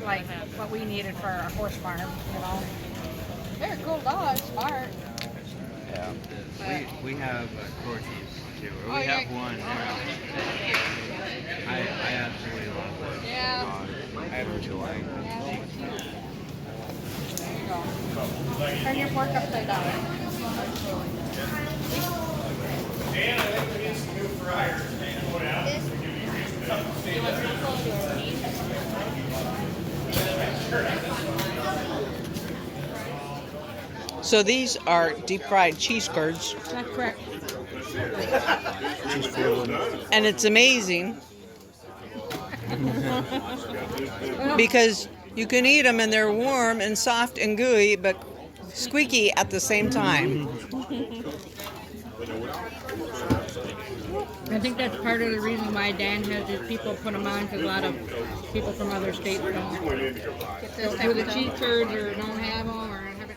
like what we needed for our horse farm, you know. They're a cool dog, smart. Yeah. We have Corgis too. Or Oh, we yeah. have one. I absolutely love them. Yeah. I really like them. Yeah. There you go. Turn your fork upside down. Dan, I think we need some new fryers, man. What else? So these are deep fried cheese curds, That's correct. and it's amazing because you can eat them and they're warm and soft and gooey, but squeaky at the same time. I think that's part of the reason why Dan has his people put them on, because a lot of people from other states don't do the cheese curds or don't have them or have it.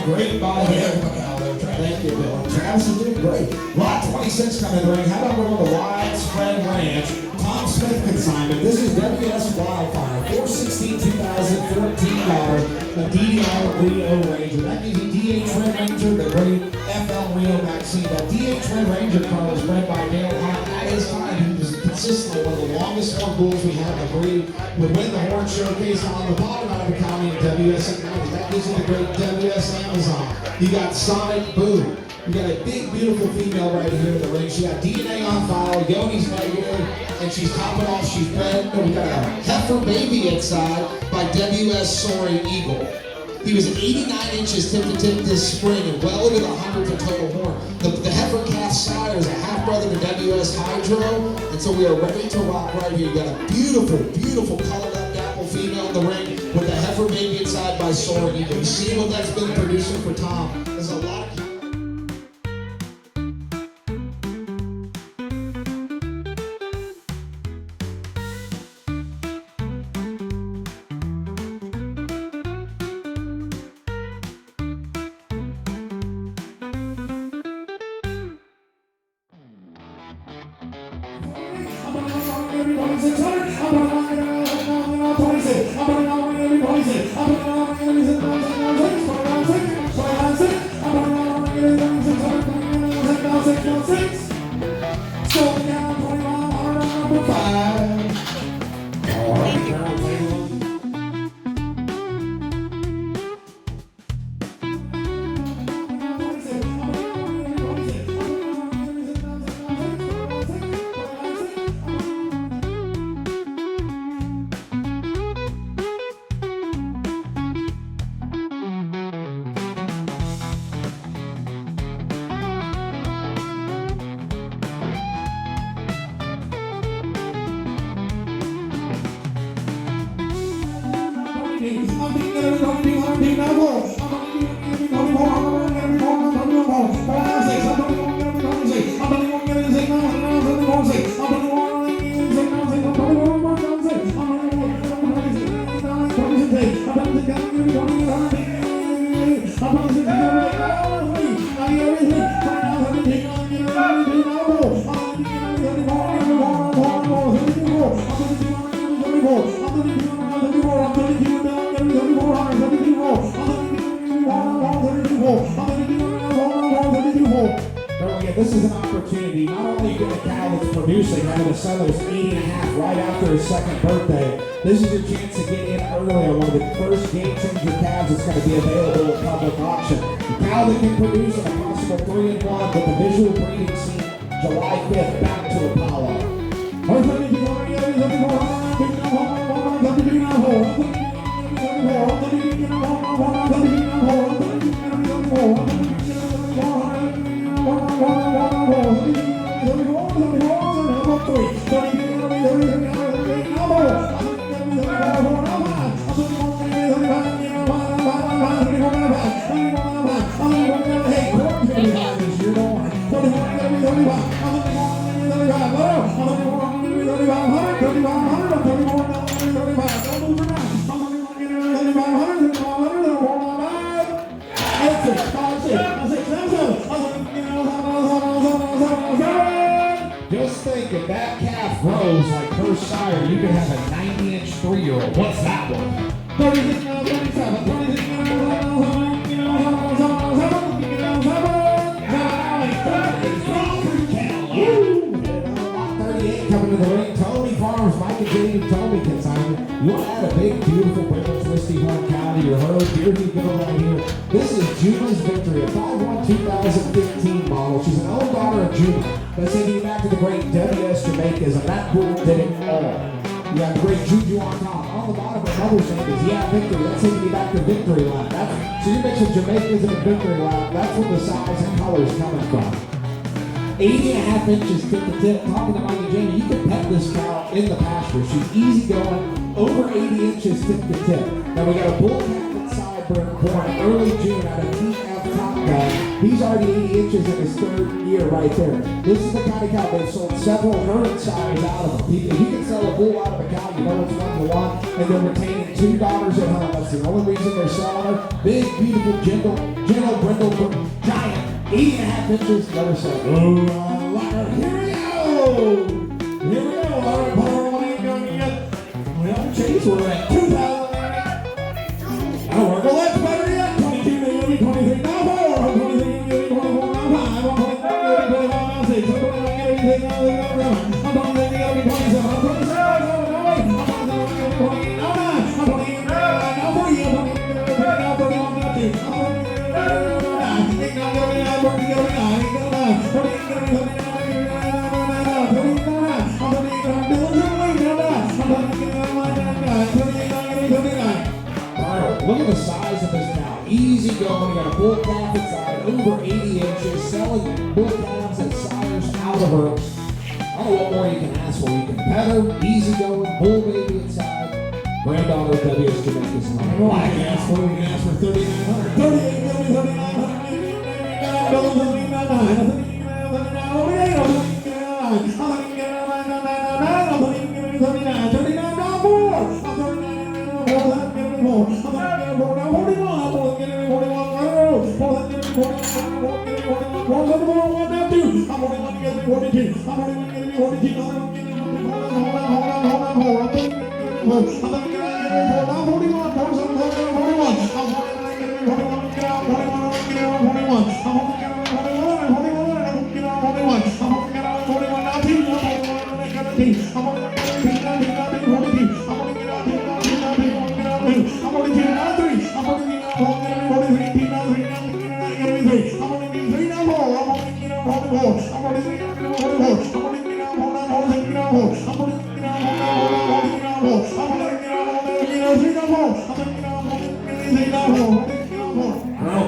Great ball here. Thank you, Bill. Travis is doing great. Lot 26 coming in the ring. How about we're on the Widespread Ranch? Tom Smith consignment. This is WS Wildfire. 4/16/2014 model. The DDR Rio Ranger. That means the DH Red Ranger, the great FL Rio Maxine. That DH Red Ranger car was bred by Dale Hunt at his time. He was consistently one of the longest horn bulls we have in the breed. Would win the horn showcase on the bottom out of the county in WS. That gives you the great WS Amazon. You got Sonic Boom. You got a big, beautiful female right here in the ring. She got DNA on file, Yoni's negative, and she's topping off. She's bred. We got a heifer baby inside by WS Soaring Eagle. He was 89 inches tip to tip this spring and well into the hundreds of total horn. The heifer calf sire is a half brother to WS Hydro, and so we are ready to rock right here. You got a beautiful, beautiful colored up dapple female in the ring with the heifer baby inside by Soaring Eagle. You see what that's been producing for Tom? There's a lot of This is an opportunity. Not only you get a cow that's producing, having a son that was 80.5 right after his second birthday. This is your chance to get in early on one of the first game changer calves that's going to be available at public auction. The cow that can produce a possible 3-1 with the visual breeding scene July 5th back to Apollo. Coming to the ring, Tony Farms, Mike and Jamie, Tony consignment. You want to add a big, beautiful, brindle, twisty horn cow to your herd? Here you go right here. This is Juna's Victory, a 5'1", 2015 model. She's an old daughter of Juna. Let's take you back to the great WS Jamaica's, and that bull did it all. You got the great Juju on top. On the bottom, her mother's name is Victory. That's taking you back to Victory Lap. So you're mixing Jamaica's and a Victory Lap. That's where the size and color is coming from. 80.5 inches tip to tip. Talking to Mike and Jamie, you can pet this cow in the pasture. She's easy going, over 80 inches tip to tip. Now we got a bull calf inside born early June out of DF Top Gun. He's already 80 inches in his third year right there. This is the kind of cow they've sold several herd size out of them. If you can sell a bull out of a cow, you know it's 1-to-1, and they're retaining $2 at home. That's the only reason they're selling her. Big, beautiful, gentle, brindle, giant. 8.5 inches, never said. Oh, here we go! Here we go! All right, Paul, what ain't going yet? Well, Chase, we're at 2,000. Now work a left better yet. 22, maybe 23, now 4. 23, maybe 24, now 5. 23, now 6. 23, now 7. 23, now 27. 27, now 28. 28, now 9. 28, now 30. 28, now 31, now 2. Look at the size of this cow. Easy going. You got a bull calf inside, over 80 inches, selling bull calves and sires out of her. I don't know what more you can ask for. You can pet her, easy going, bull baby inside. Granddaughter of WS Jamaica's line. You can ask for 3,900.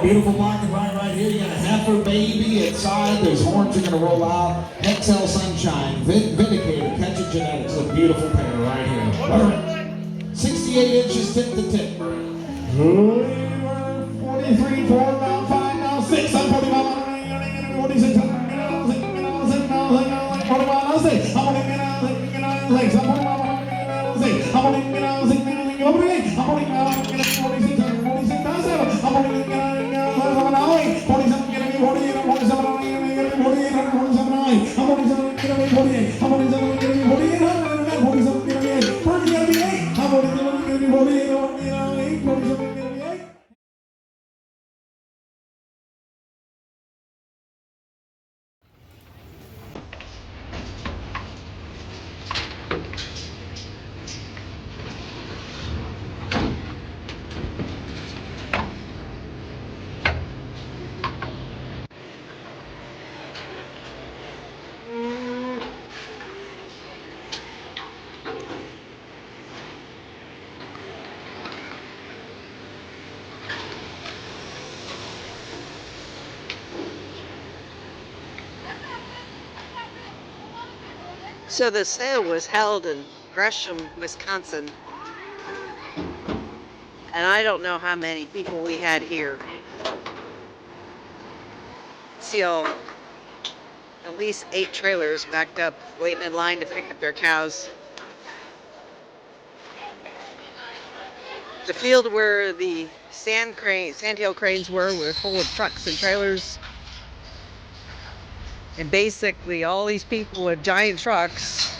Beautiful black and white right here. You got a heifer baby inside. Those horns are going to roll out. XL Sunshine, Vindicator, Catching Genetics. A beautiful pair right here. 68 inches tip to tip. 43, 4, now 5, now 6. I'm 45, 46, So the sale was held in Gresham, Wisconsin. And I don't know how many people we had here. See, at least 8 trailers backed up, waiting in line to pick up their cows. The field where the sandhill cranes were full of trucks and trailers. And basically all these people with giant trucks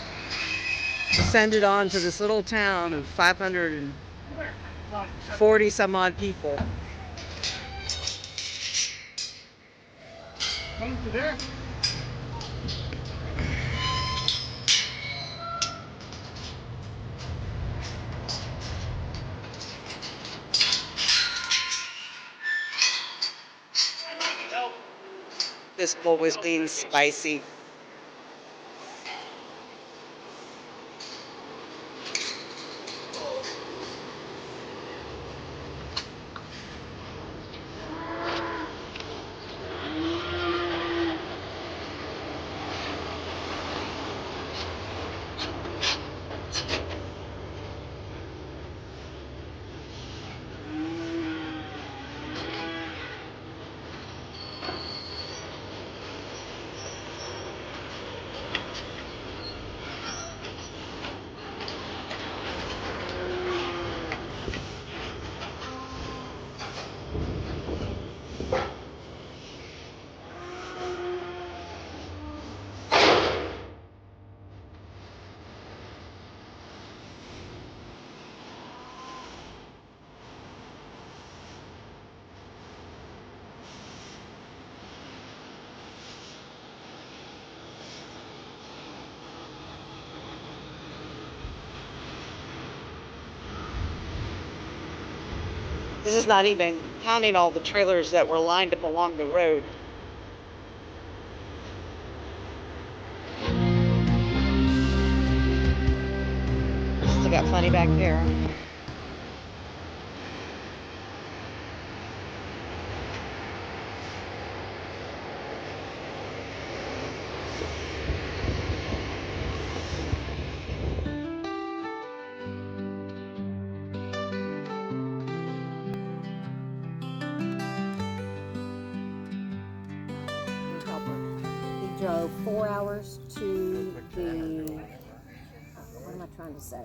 descended onto this little town of 520 40 some odd people. Come to there. This bowl was being spicy. This is not even counting all the trailers that were lined up along the road. Still got plenty back there. He drove 4 hours to the, what am I trying to say?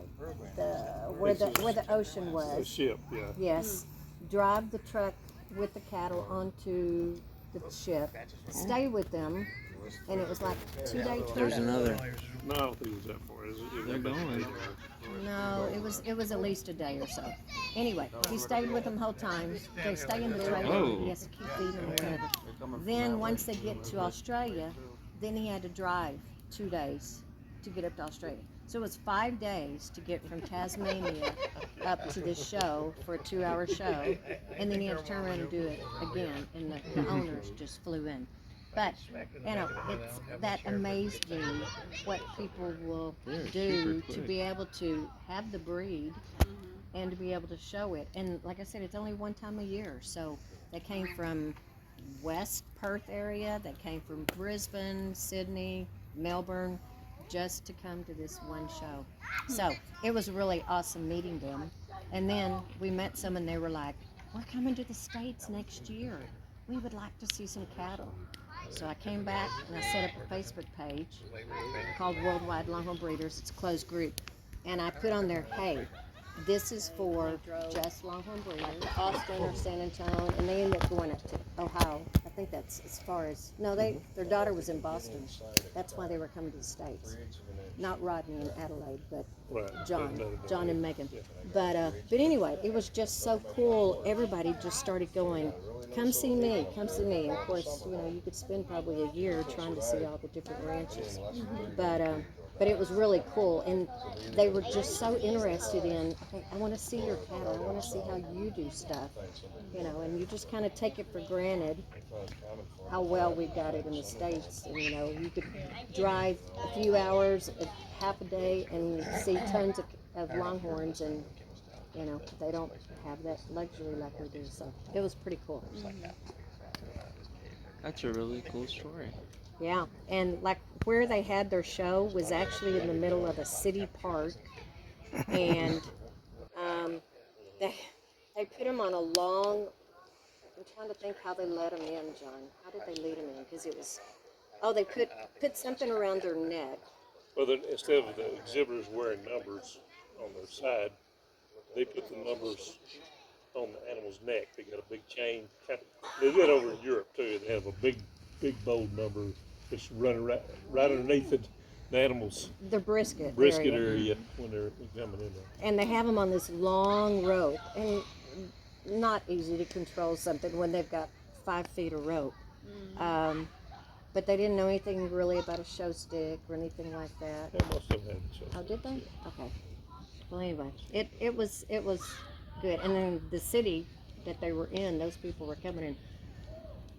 Where the ocean was. The ship, yeah. Yes. Drive the truck with the cattle onto the ship, stay with them, and it was like a 2-day trip. There's another. No, I don't think it was that far. They're going. No, it was at least a day or so. Anyway, he stayed with them the whole time. They stay in the trailer. Whoa. He has to keep feeding them or whatever. Then once they get to Australia, then he had to drive 2 days to get up to Australia. So it was 5 days to get from Tasmania up to this show for a 2-hour show, and then he had to turn around and do it again, and the owners just flew in. But, you know, that amazed me what people will do to be able to have the breed and to be able to show it. And like I said, it's only one time a year. So they came from West Perth area, they came from Brisbane, Sydney, Melbourne, just to come to this one show. So it was really awesome meeting them. And then we met some and they were like, we're coming to the States next year. We would like to see some cattle. So I came back and I set up a Facebook page called Worldwide Longhorn Breeders. It's a closed group. And I put on there, hey, this is for just Longhorn breeders, Austin or San Antonio, and they ended up going up to Ohio. I think that's as far as, no, their daughter was in Boston. That's why they were coming to the States. Not Rodney and Adelaide, but John and Megan. But anyway, it was just so cool. Everybody just started going, come see me, come see me. And of course, you know, you could spend probably a year trying to see all the different ranches. But it was really cool, and they were just so interested in, okay, I want to see your cattle, I want to see how you do stuff, you know, and you just kind of take it for granted how well we got it in the States. And, you know, you could drive a few hours, half a day, and see tons of Longhorns, and, you know, they don't have that luxury like we do, so it was pretty cool. That's a really cool story. Yeah, and like where they had their show was actually in the middle of a city park, and they put them on a long. I'm trying to think how they let them in, John. How did they lead them in? Because it was, they put something around their neck. Well, then, instead of the exhibitors wearing numbers on their side, they put the numbers on the animal's neck. They got a big chain. They did over in Europe too. They have a big bold number that's running right underneath it, the animals' the brisket brisket area. area when they're coming in there. And they have them on this long rope, and not easy to control something when they've got 5 feet of rope. But they didn't know anything really about a show stick or anything like that. They must have had the show. Oh, did they? Okay. Well, anyway, it was good. And then the city that they were in, those people were coming in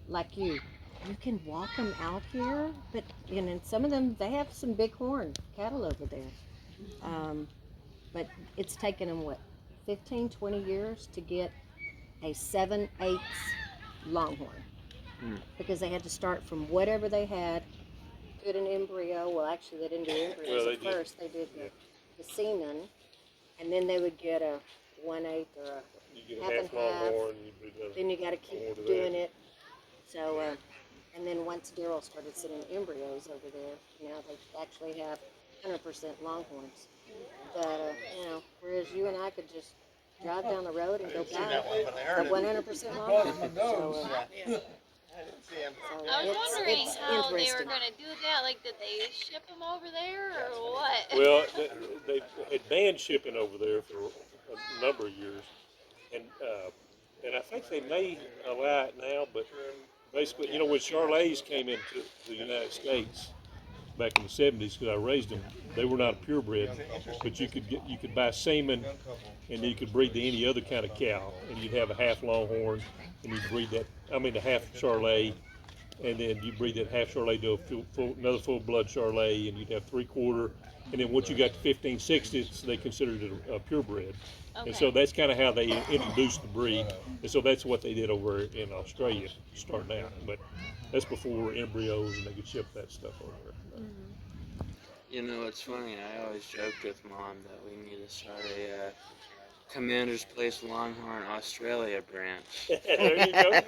like you. You can walk them out here, but some of them they have some big horn cattle over there. But it's taken them, what, 15, 20 years to get a 7/8 Longhorn. Because they had to start from whatever they had, put an embryo. Well, actually, they didn't do embryos Well, they at did. first. They did the semen, and then they would get a 1/8 or a You get a half and half Longhorn, Then you got to keep more to doing that. it. So, and then once Daryl started sending embryos over there, now they actually have 100% Longhorns. That whereas you and I could just drive down the road and go buy a 100% Longhorn. So, I was wondering it's how they were interesting. going to do that. Like, did they ship them over there or what? Well, they had banned shipping over there for a number of years, and I think they may allow it now. But basically, when Charolais came into the United States back in the '70s, because I raised them, they were not a purebred, but you could buy semen, and you could breed to any other kind of cow, and you'd have a half Longhorn, and you'd breed that. I mean, a half Charolais. And then you breed that half Charolais to another full blood Charolais, and you'd have 3/4. And then once you got to 15/60, they considered it a purebred. Okay. And so that's kind of how they introduced the breed. And so that's what they did over in Australia, starting out. But that's before embryos and they could ship that stuff over. You know, it's funny. I always joked with Mom that we need to start a Commander's Place Longhorn Australia branch. There you go.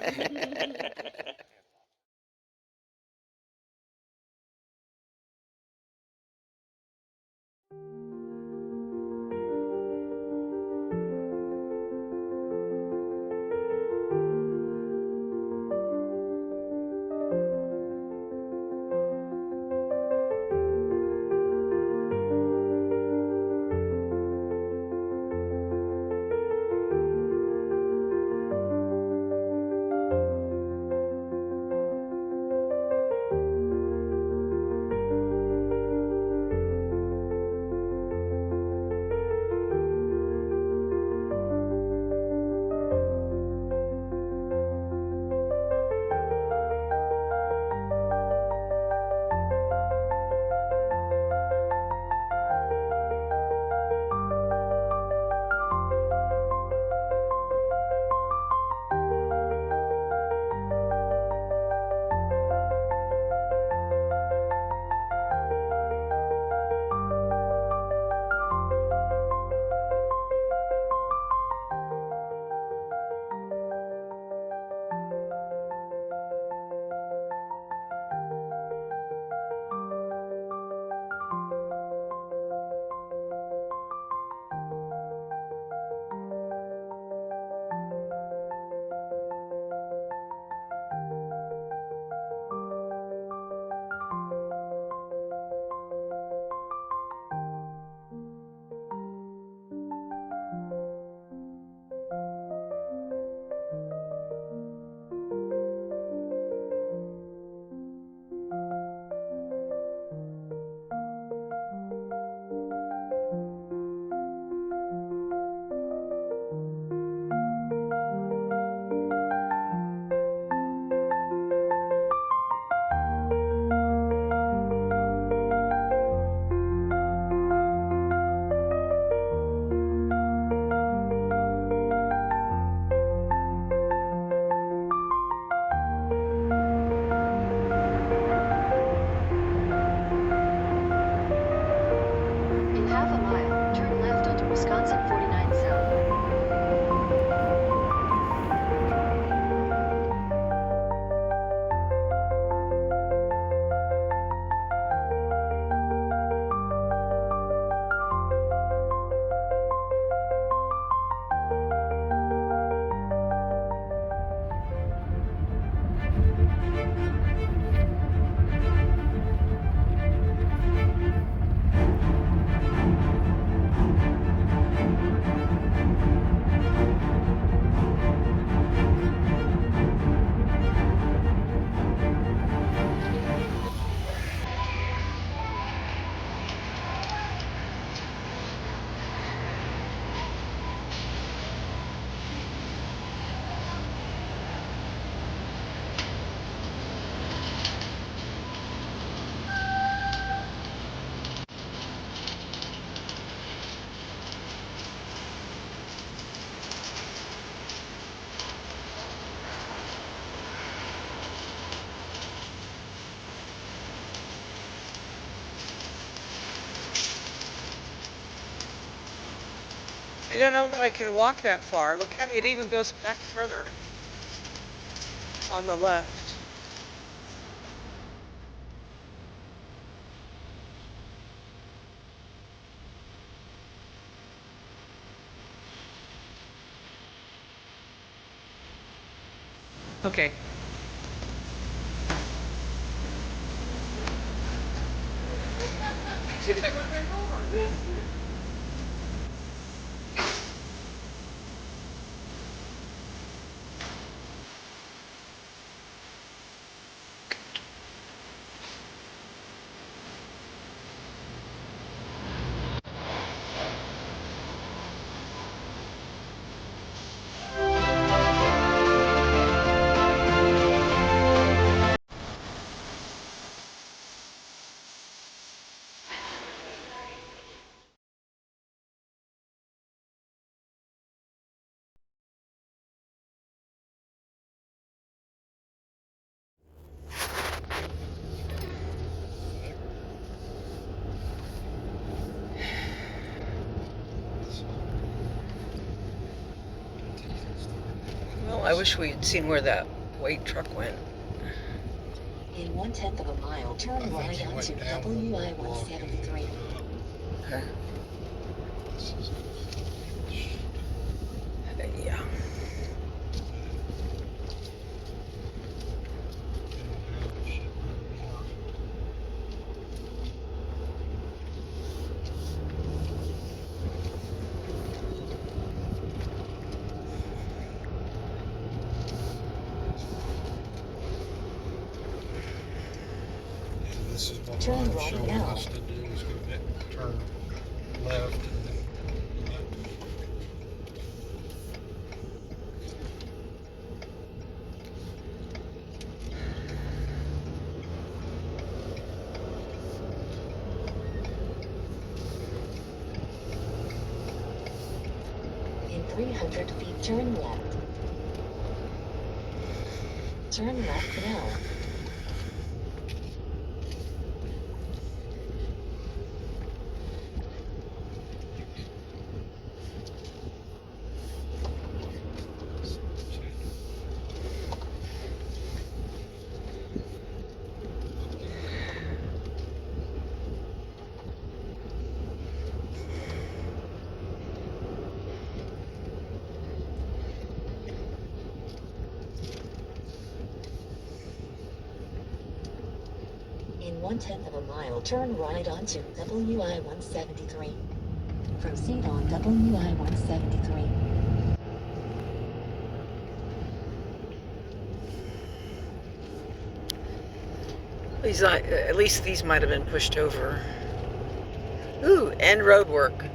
I don't know that I could walk that far. Look at it, it even goes back further on the left. Okay. Well, I wish we had seen where that white truck went. In 1/10 of a mile, turn right onto WI 173. Okay. Yeah. This is what Turn I'm right showing now. us to do, is go back, turn left, and then In 300 feet, turn left. Turn left now. In 1/10 of a mile, turn right onto WI 173. Proceed on WI 173. At least these might have been pushed over. Ooh, end road work.